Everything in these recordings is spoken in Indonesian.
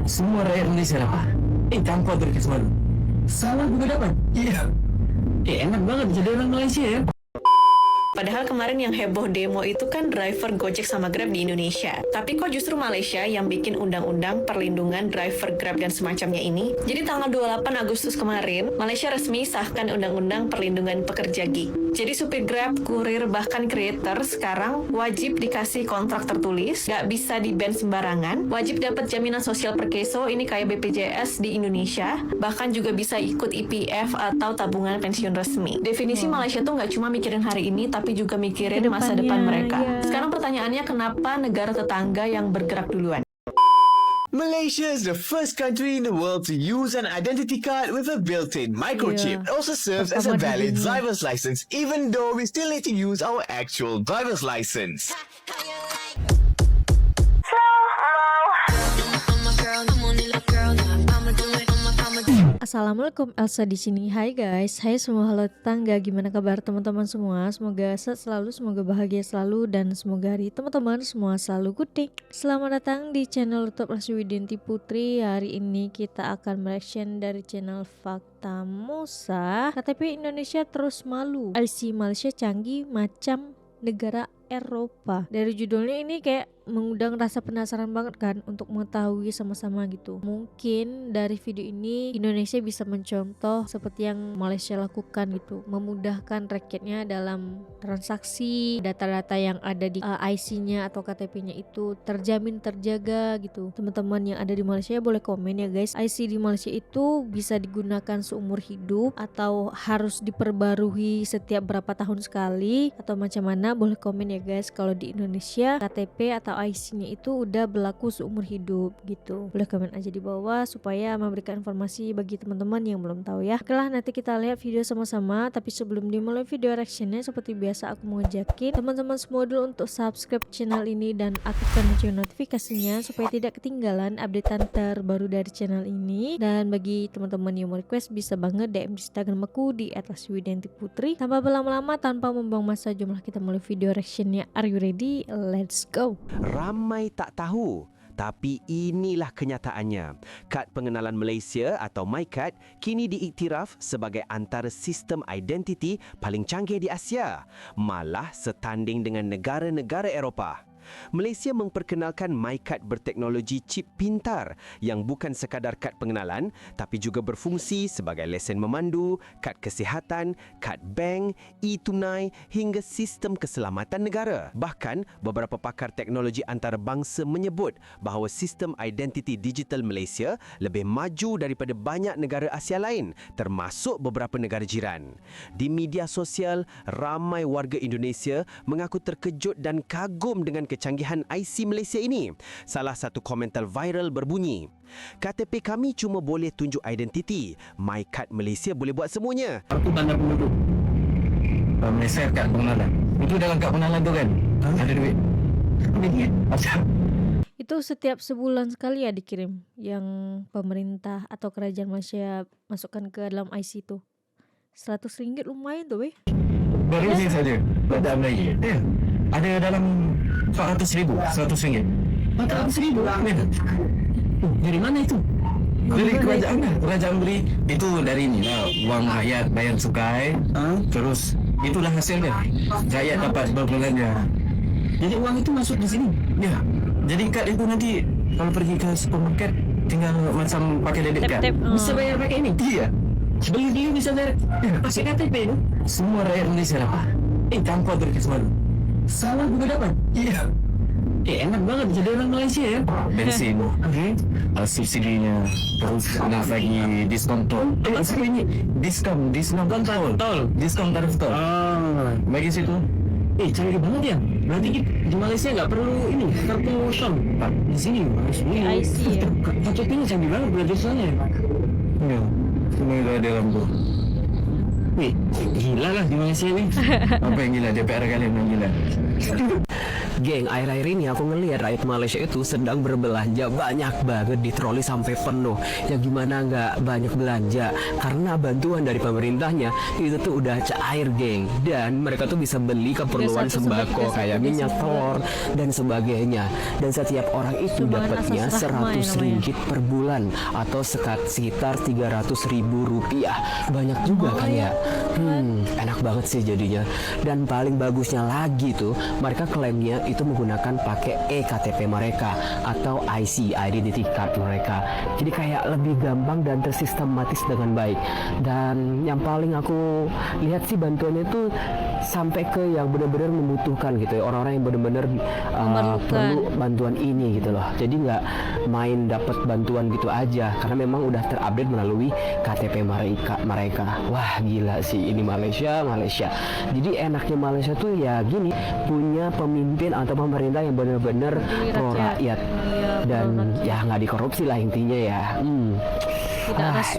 Semua rakyat Malaysia dapat. Tanpa terkesan malu. Salah juga dapat. Iya. Enak banget jadi orang Malaysia ya. Padahal kemarin yang heboh demo itu kan driver Gojek sama Grab di Indonesia. Tapi kok justru Malaysia yang bikin undang-undang perlindungan driver Grab dan semacamnya ini? Jadi tanggal 28 Agustus kemarin, Malaysia resmi sahkan undang-undang perlindungan pekerja gig. Jadi supir Grab, kurir, bahkan creator sekarang wajib dikasih kontrak tertulis, nggak bisa di-ban sembarangan, wajib dapat jaminan sosial per keso, ini kayak BPJS di Indonesia, bahkan juga bisa ikut EPF atau tabungan pensiun resmi. Definisi Malaysia tuh nggak cuma mikirin hari ini, tapi juga mikirin masa depan mereka. Sekarang pertanyaannya, kenapa negara tetangga yang bergerak duluan? Malaysia is the first country in the world to use an identity card with a built-in microchip. It also serves as a valid driver's license, even though we still need to use our actual driver's license. Assalamualaikum, Elsa di sini. Hai guys, hai semua, halo tetangga. Gimana kabar teman-teman semua? Semoga sehat selalu, semoga bahagia selalu, dan semoga hari teman-teman semua selalu good day. Selamat datang di channel YouTube Widianti Putri. Hari ini kita akan mereaction dari channel Fakta Mosa. KTP Indonesia terus malu, IC Malaysia canggih macam negara Eropa. Dari judulnya ini kayak mengundang rasa penasaran banget kan untuk mengetahui sama-sama gitu. Mungkin dari video ini Indonesia bisa mencontoh seperti yang Malaysia lakukan gitu, memudahkan rakyatnya dalam transaksi, data-data yang ada di IC-nya atau KTP-nya itu terjamin terjaga gitu. Teman-teman yang ada di Malaysia boleh komen ya guys, IC di Malaysia itu bisa digunakan seumur hidup atau harus diperbarui setiap berapa tahun sekali, atau macam mana? Boleh komen ya guys. Kalau di Indonesia KTP atau IC-nya itu udah berlaku seumur hidup gitu. Boleh komen aja di bawah supaya memberikan informasi bagi teman-teman yang belum tahu ya. Oke lah, nanti kita lihat video sama-sama. Tapi sebelum dimulai video reactionnya, seperti biasa aku mau ngajakin teman-teman semua dulu untuk subscribe channel ini dan aktifkan lonceng notifikasinya supaya tidak ketinggalan updatean terbaru dari channel ini. Dan bagi teman-teman yang mau request, bisa banget DM di Instagram aku di @widiantiputri. Tanpa berlama-lama, tanpa membuang masa, jumlah kita mulai video reactionnya. Are you ready? Let's go. Ramai tak tahu, tapi inilah kenyataannya. Kad Pengenalan Malaysia atau MyKad kini diiktiraf sebagai antara sistem identiti paling canggih di Asia, malah setanding dengan negara-negara Eropah. Malaysia memperkenalkan MyKad berteknologi chip pintar yang bukan sekadar kad pengenalan tapi juga berfungsi sebagai lesen memandu, kad kesihatan, kad bank, e-tunai hingga sistem keselamatan negara. Bahkan beberapa pakar teknologi antarabangsa menyebut bahawa sistem identiti digital Malaysia lebih maju daripada banyak negara Asia lain, termasuk beberapa negara jiran. Di media sosial, ramai warga Indonesia mengaku terkejut dan kagum dengan kecanggihan IC Malaysia ini. Salah satu komentar viral berbunyi, "KTP kami cuma boleh tunjuk identiti, MyKad Malaysia boleh buat semuanya." Aku tanda penduduk Malaysia kad pengenalan. Itu dalam kad pengenalan tu kan? Ada duit. Duit macam Itu setiap sebulan sekali ya dikirim, yang pemerintah atau kerajaan Malaysia masukkan ke dalam IC itu. RM100 lumayan tuh weh. baru ini saja. Dalam lagi. Ya. Ada dalam 400,000, RM100. 400,000? Dari mana itu? Dari kerajaan lah. Kerajaan beri. Itu dari ni lah. Wang rakyat bayar cukai. Terus itulah hasilnya. Rakyat dapat berbelanja. Jadi uang itu masuk di sini? Ya. Jadi kad itu nanti kalau pergi ke supermarket tinggal macam pakai debit card. Bisa bayar pakai ini? Iya. Beli bisa bayar pakai KTP itu. Semua rakyat Malaysia dapat. Tanpa terkesan malu. Salah juga dapat. Iya. Enak banget jadi orang Malaysia ya. Bensin, subsidinya, terus ada lagi diskon tol. Ini diskon tol, diskon tarif tol. Bagi situ. Canggih banget ya. Berarti di Malaysia nggak perlu ini kartu tol. Di sini harus beli IC ya. KTP-nya canggih banget berarti soalnya. Iya. Semua itu ada lampu. Gila lah di Malaysia ni. Apa yang gila? DPR kalian yang gila. Geng, akhir-akhir ini aku ngelihat rakyat Malaysia itu sedang berbelanja banyak banget di troli sampai penuh. Ya gimana nggak banyak belanja? Karena bantuan dari pemerintahnya itu tuh udah cair, geng. Dan mereka tuh bisa beli keperluan sembako kayak minyak, telur, dan sebagainya. Dan setiap orang itu dapatnya 100 ringgit per bulan atau sekitar 300.000 rupiah. Banyak juga kan ya? Enak banget sih jadinya. Dan paling bagusnya lagi tuh, mereka klaimnya itu menggunakan pakai eKTP mereka atau IC, Identity Card mereka. Jadi kayak lebih gampang dan tersistematis dengan baik. Dan yang paling aku lihat sih bantuannya itu sampai ke yang benar-benar membutuhkan gitu ya, orang-orang yang benar-benar perlu bantuan ini gitu loh. Jadi nggak main dapat bantuan gitu aja, karena memang udah terupdate melalui KTP mereka. Wah gila sih ini Malaysia. Jadi enaknya Malaysia tuh ya gini, punya pemimpin atau pemerintah yang benar-benar pro rakyat dan ya nggak dikorupsi lah intinya ya.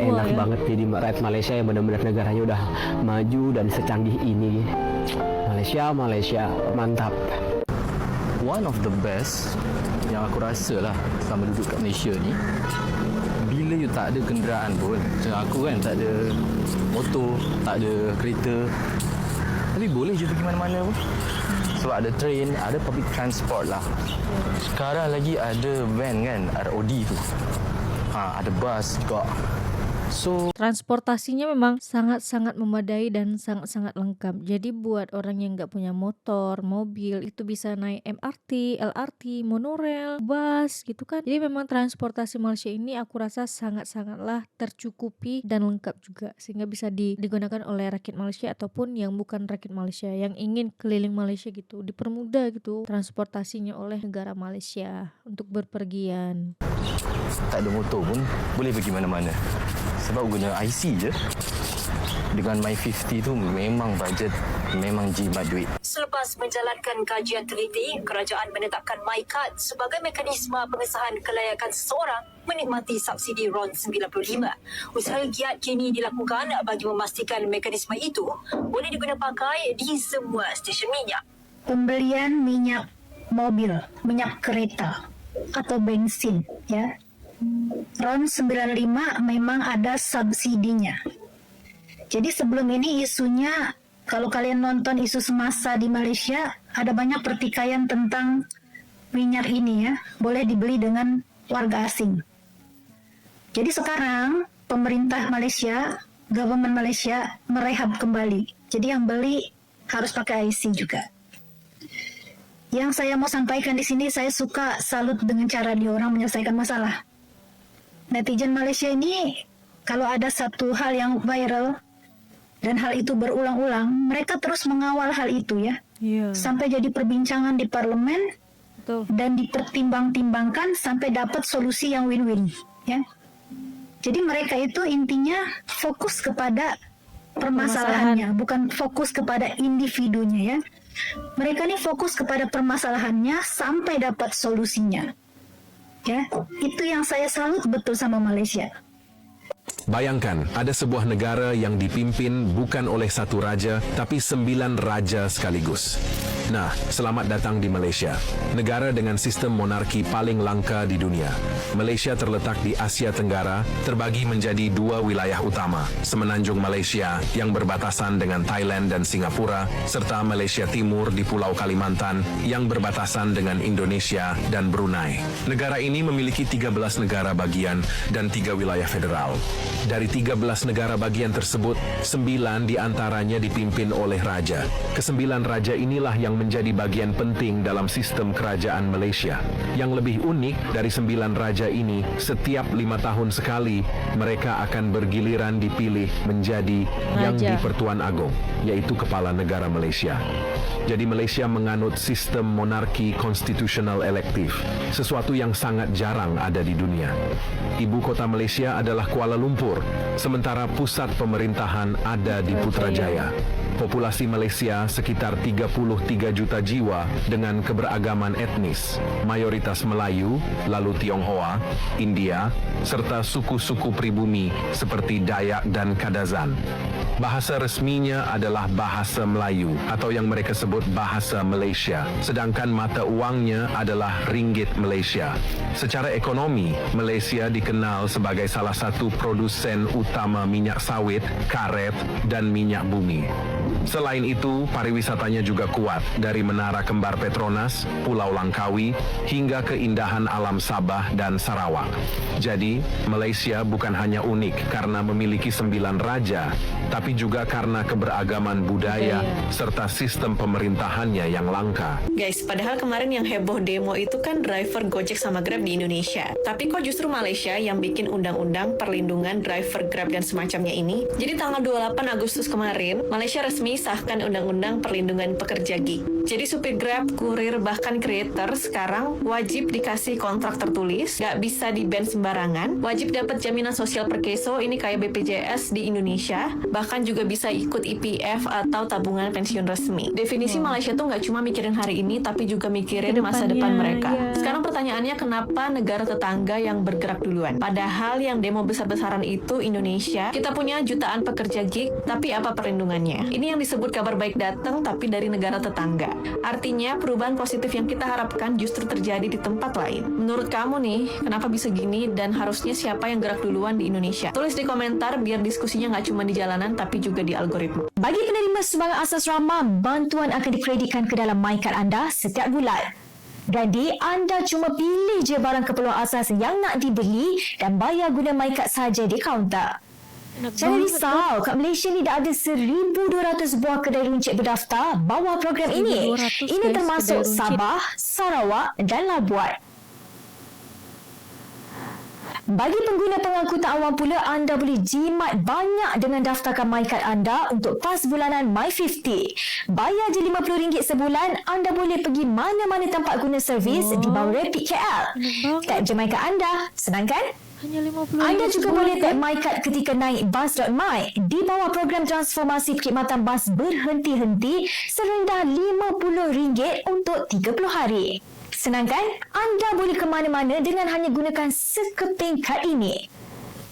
Enak banget jadi rakyat Malaysia yang benar-benar negaranya udah maju dan secanggih ini. Malaysia mantap. One of the best yang aku rasa lah selama duduk kat Malaysia ni, bila you tak ada kenderaan pun. Macam aku kan tak ada motor, tak ada kereta, tapi boleh je pergi mana-mana pun. Sebab ada train, ada public transport lah. Sekarang lagi ada van kan, ROD tu. Ada bus juga. So, transportasinya memang sangat-sangat memadai dan sangat-sangat lengkap. Jadi buat orang yang nggak punya motor, mobil, itu bisa naik MRT, LRT, monorail, bus gitu kan. Jadi memang transportasi Malaysia ini aku rasa sangat-sangatlah tercukupi dan lengkap juga. Sehingga bisa digunakan oleh rakyat Malaysia ataupun yang bukan rakyat Malaysia yang ingin keliling Malaysia gitu. Dipermudah gitu transportasinya oleh negara Malaysia untuk berpergian. tak ada motor pun boleh pergi mana-mana. Sebab guna IC je. Dengan My50 tu memang bajet, memang jimat duit. Selepas menjalankan kajian teliti, kerajaan menetapkan MyCard sebagai mekanisme pengesahan kelayakan seseorang menikmati subsidi RON 95. Usaha giat kini dilakukan bagi memastikan mekanisme itu boleh digunakan pakai di semua stesen minyak. Pembelian minyak mobil, minyak kereta atau bensin, ya. RON 95 memang ada subsidinya. Jadi sebelum ini isunya, kalau kalian nonton isu semasa di Malaysia, ada banyak pertikaian tentang minyak ini ya, boleh dibeli dengan warga asing. Jadi sekarang pemerintah Malaysia, government Malaysia merehab kembali. Jadi yang beli harus pakai IC juga. Yang saya mau sampaikan di sini, saya suka salut dengan cara dia orang menyelesaikan masalah. Netizen Malaysia ini, kalau ada satu hal yang viral dan hal itu berulang-ulang, mereka terus mengawal hal itu ya, sampai jadi perbincangan di parlemen. Betul. Dan dipertimbang-timbangkan sampai dapat solusi yang win-win ya. Jadi mereka itu intinya fokus kepada permasalahannya, bukan fokus kepada individunya ya. Mereka ini fokus kepada permasalahannya sampai dapat solusinya. Ya, itu yang saya salut betul sama Malaysia. Bayangkan, ada sebuah negara yang dipimpin bukan oleh satu raja, tapi 9 raja sekaligus. Nah, selamat datang di Malaysia, negara dengan sistem monarki paling langka di dunia. Malaysia terletak di Asia Tenggara, terbagi menjadi 2 wilayah utama, Semenanjung Malaysia yang berbatasan dengan Thailand dan Singapura, serta Malaysia Timur di Pulau Kalimantan yang berbatasan dengan Indonesia dan Brunei. Negara ini memiliki 13 negara bagian dan 3 wilayah federal. Dari 13 negara bagian tersebut, 9 diantaranya dipimpin oleh raja. Ke-9 raja inilah yang menjadi bagian penting dalam sistem kerajaan Malaysia. Yang lebih unik dari 9 raja ini, setiap 5 tahun sekali, mereka akan bergiliran dipilih menjadi yang di-Pertuan Agong, yaitu Kepala Negara Malaysia. Jadi Malaysia menganut sistem monarki konstitusional elektif, sesuatu yang sangat jarang ada di dunia. Ibu kota Malaysia adalah Kuala Lumpur, sementara pusat pemerintahan ada di Putrajaya. Populasi Malaysia sekitar 33 juta jiwa dengan keberagaman etnis, mayoritas Melayu, lalu Tionghoa, India, serta suku-suku pribumi seperti Dayak dan Kadazan. Bahasa resminya adalah bahasa Melayu atau yang mereka sebut bahasa Malaysia, sedangkan mata wangnya adalah ringgit Malaysia. Secara ekonomi, Malaysia dikenal sebagai salah satu produsen utama minyak sawit, karet dan minyak bumi. Selain itu, pariwisatanya juga kuat dari Menara Kembar Petronas, Pulau Langkawi, hingga keindahan alam Sabah dan Sarawak. Jadi, Malaysia bukan hanya unik karena memiliki 9 raja, tapi juga karena keberagaman budaya serta sistem pemerintahannya yang langka. Guys, padahal kemarin yang heboh demo itu kan driver Gojek sama Grab di Indonesia. Tapi kok justru Malaysia yang bikin undang-undang perlindungan driver Grab dan semacamnya ini? Jadi tanggal 28 Agustus kemarin, Malaysia resmi sahkan undang-undang perlindungan pekerja gig. Jadi supir Grab, kurir, bahkan creator sekarang wajib dikasih kontrak tertulis, gak bisa di-ban sembarangan, wajib dapat jaminan sosial per keso, ini kayak BPJS di Indonesia, bahkan juga bisa ikut IPF atau tabungan pensiun resmi. Definisi Malaysia tuh gak cuma mikirin hari ini, tapi juga mikirin masa depan mereka. Sekarang pertanyaannya, kenapa negara tetangga yang bergerak duluan? Padahal yang demo besar-besaran itu Indonesia, kita punya jutaan pekerja gig, tapi apa perlindungannya? Ini yang disebut kabar baik datang, tapi dari negara tetangga. Artinya, perubahan positif yang kita harapkan justru terjadi di tempat lain. Menurut kamu nih, kenapa bisa gini dan harusnya siapa yang gerak duluan di Indonesia? Tulis di komentar biar diskusinya nggak cuma di jalanan, tapi juga di algoritma. Bagi penerima sumbangan asas ramah, bantuan akan dikreditkan ke dalam MyCard anda setiap bulan. Jadi, anda cuma pilih je barang keperluan asas yang nak dibeli dan bayar guna MyCard sahaja di kaunter. Jangan risau, kat Malaysia ni dah ada 1,200 buah kedai runcit berdaftar bawah program ini. Ini termasuk Sabah, Sarawak dan Labuan. Bagi pengguna pengangkutan awam pula, anda boleh jimat banyak dengan daftarkan MyCard anda untuk pas bulanan My50. Bayar je RM50 sebulan, anda boleh pergi mana-mana tempat guna servis di bawah Rapid KL. Tap je MyCard anda, senang kan? Hanya RM50 Anda juga sebulan, boleh tap kan? MyCard ketika naik bus.my di bawah program transformasi perkhidmatan bas berhenti-henti serendah RM50 untuk 30 hari. Senang kan? Anda boleh ke mana-mana dengan hanya gunakan sekeping kad ini.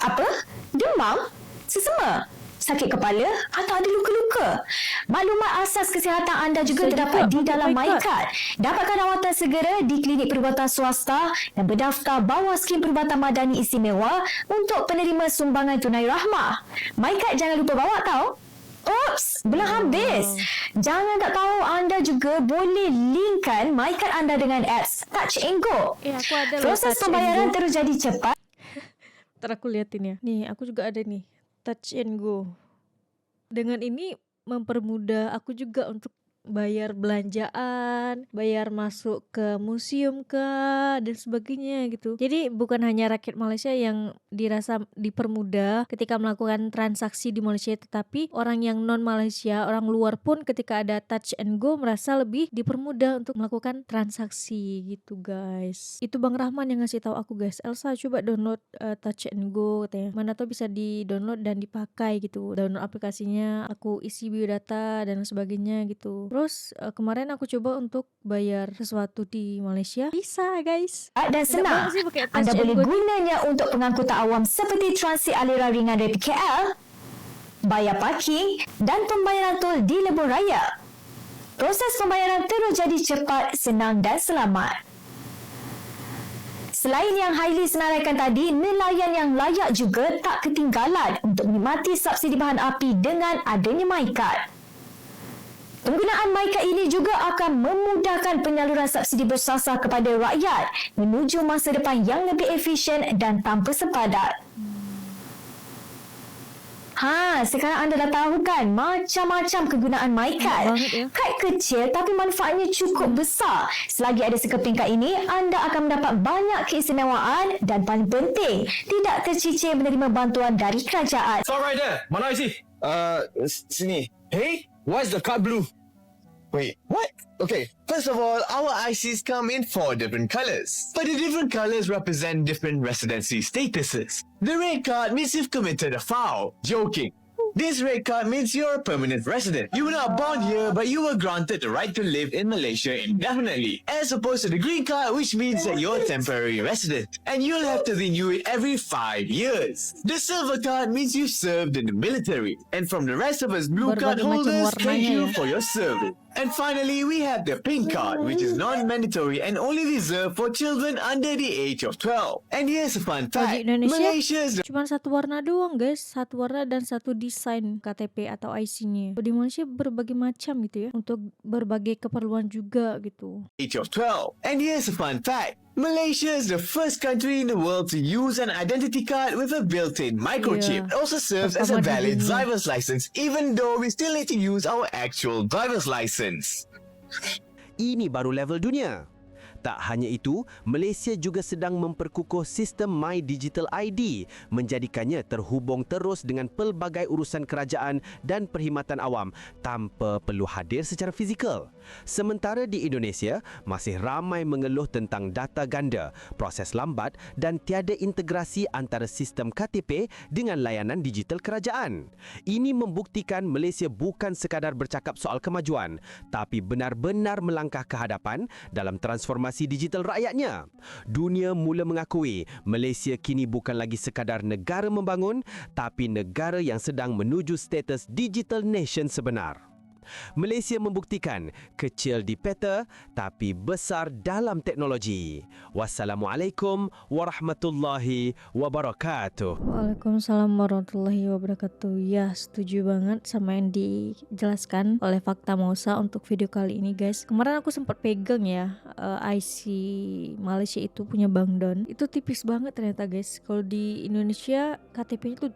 Apa? Demam? Sesama? Sakit kepala? Atau ada luka-luka? Maklumat asas kesihatan anda juga terdapat di dalam MyCard. Dapatkan rawatan segera di klinik perubatan swasta dan berdaftar bawah skim perubatan madani istimewa untuk penerima sumbangan tunai rahmah. MyCard jangan lupa bawa tau. Oops, belum habis. Jangan tak tahu anda juga boleh linkkan MyCard anda dengan apps Touch and Go. Aku ada loh Proses Touch and pembayaran Go. terus jadi cepat. Ntar aku liatin ya. Nih, aku juga ada nih. Touch and Go. Dengan ini mempermudah aku juga untuk bayar belanjaan, bayar masuk ke museum dan sebagainya gitu. Jadi bukan hanya rakyat Malaysia yang dirasa dipermudah ketika melakukan transaksi di Malaysia, tetapi orang yang non Malaysia, orang luar pun ketika ada Touch and Go merasa lebih dipermudah untuk melakukan transaksi gitu guys. Itu Bang Rahman yang ngasih tahu aku guys. Elsa coba download Touch and Go katanya. Mana tahu bisa di-download dan dipakai gitu. Download aplikasinya, aku isi biodata dan sebagainya gitu. Terus kemarin aku coba untuk bayar sesuatu di Malaysia. Bisa guys. Dan senang. Anda boleh gunanya untuk pengangkutan awam seperti transit aliran ringan Rapid KL, bayar parking dan pembayaran tol di lebuh raya. Proses pembayaran terus jadi cepat, senang dan selamat. Selain yang highly senaraikan tadi, nelayan yang layak juga tak ketinggalan untuk menikmati subsidi bahan api dengan adanya MyCard. Penggunaan MyCard ini juga akan memudahkan penyaluran subsidi bersasar kepada rakyat menuju masa depan yang lebih efisien dan tanpa sepadat. Sekarang anda dah tahu kan macam-macam kegunaan MyCard. Kad kecil tapi manfaatnya cukup besar. Selagi ada sekeping kad ini, anda akan mendapat banyak keistimewaan dan paling penting, tidak tercicir menerima bantuan dari kerajaan. Stop right there. Mana IC? Sini. Hey, why is the card blue? Wait, what? Okay, first of all, our ICs come in 4 different colors. But the different colors represent different residency statuses. The red card means you've committed a foul. Joking. This red card means you're a permanent resident. You were not born here, but you were granted the right to live in Malaysia indefinitely, as opposed to the green card, which means that you're a temporary resident, and you'll have to renew it every 5 years. The silver card means you've served in the military, and from the rest of us blue card Berbagai macam holders, thank warnanya you ya. for your service. And finally, we have the pink card, which is non-mandatory and only reserved for children under the age of 12. And here's a fun Kalau di fact. Indonesia Malaysia is the cuma satu warna doang guys, satu warna dan satu desain KTP atau IC-nya. Di Malaysia berbagai macam gitu ya, untuk berbagai keperluan juga gitu. age of 12. And here's a fun fact. Malaysia is the first country in the world to use an identity card with a built-in microchip. Yeah. It also serves as a Pertama di valid dunia. driver's license, even though we still need to use our actual driver's license. Ini baru level dunia. Tak hanya itu, Malaysia juga sedang memperkukuh sistem My Digital ID, menjadikannya terhubung terus dengan pelbagai urusan kerajaan dan perkhidmatan awam tanpa perlu hadir secara fizikal. Sementara di Indonesia, masih ramai mengeluh tentang data ganda, proses lambat dan tiada integrasi antara sistem KTP dengan layanan digital kerajaan. Ini membuktikan Malaysia bukan sekadar bercakap soal kemajuan, tapi benar-benar melangkah ke hadapan dalam transformasi digital rakyatnya. Dunia mula mengakui Malaysia kini bukan lagi sekadar negara membangun, tapi negara yang sedang menuju status digital nation sebenar. Malaysia membuktikan kecil di peta tapi besar dalam teknologi. Wassalamualaikum warahmatullahi wabarakatuh. Waalaikumsalam warahmatullahi wabarakatuh. Ya, setuju banget sama yang dijelaskan oleh Fakta Mausa untuk video kali ini guys. Kemarin aku sempat pegang ya IC Malaysia itu punya Bang Don. Itu tipis banget ternyata guys. Kalau di Indonesia KTP-nya itu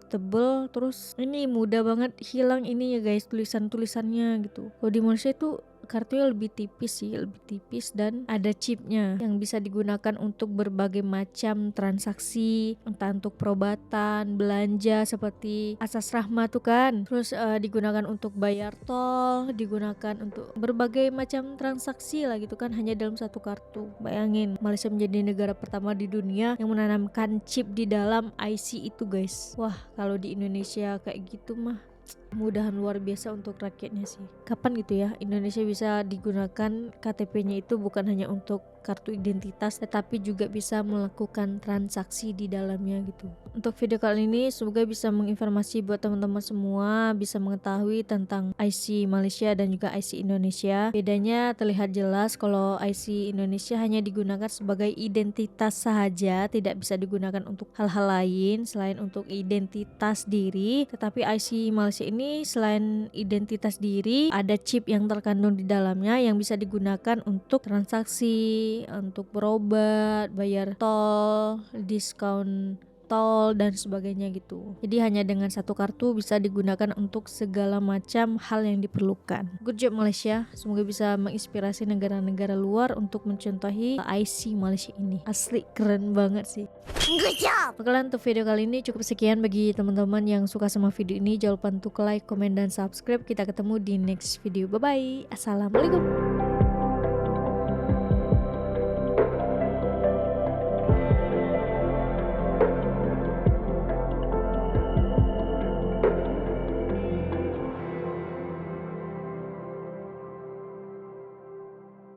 tebel, terus ini mudah banget hilang ini ya guys, tulisannya gitu. Kalau di Malaysia itu kartunya lebih tipis dan ada chipnya yang bisa digunakan untuk berbagai macam transaksi, entah untuk perobatan, belanja seperti asas rahmat tuh kan, terus digunakan untuk bayar tol, digunakan untuk berbagai macam transaksi lah gitu kan, hanya dalam satu kartu. Bayangin, Malaysia menjadi negara pertama di dunia yang menanamkan chip di dalam IC itu guys. Wah, kalau di Indonesia kayak gitu mah kemudahan luar biasa untuk rakyatnya sih. Kapan gitu ya Indonesia bisa digunakan KTP-nya itu bukan hanya untuk kartu identitas, tetapi juga bisa melakukan transaksi di dalamnya gitu. Untuk video kali ini semoga bisa menginformasi buat teman-teman semua, bisa mengetahui tentang IC Malaysia dan juga IC Indonesia. Bedanya terlihat jelas kalau IC Indonesia hanya digunakan sebagai identitas sahaja, tidak bisa digunakan untuk hal-hal lain selain untuk identitas diri. Tetapi IC Malaysia ini selain identitas diri, ada chip yang terkandung di dalamnya yang bisa digunakan untuk transaksi, untuk berobat, bayar tol, diskon tol dan sebagainya gitu. Jadi hanya dengan satu kartu bisa digunakan untuk segala macam hal yang diperlukan. Good job Malaysia, semoga bisa menginspirasi negara-negara luar untuk mencontohi IC Malaysia ini. Asli keren banget sih. Good job. Bakalan untuk video kali ini cukup sekian. Bagi teman-teman yang suka sama video ini, jangan lupa untuk like, komen dan subscribe. Kita ketemu di next video. Bye bye. Assalamualaikum.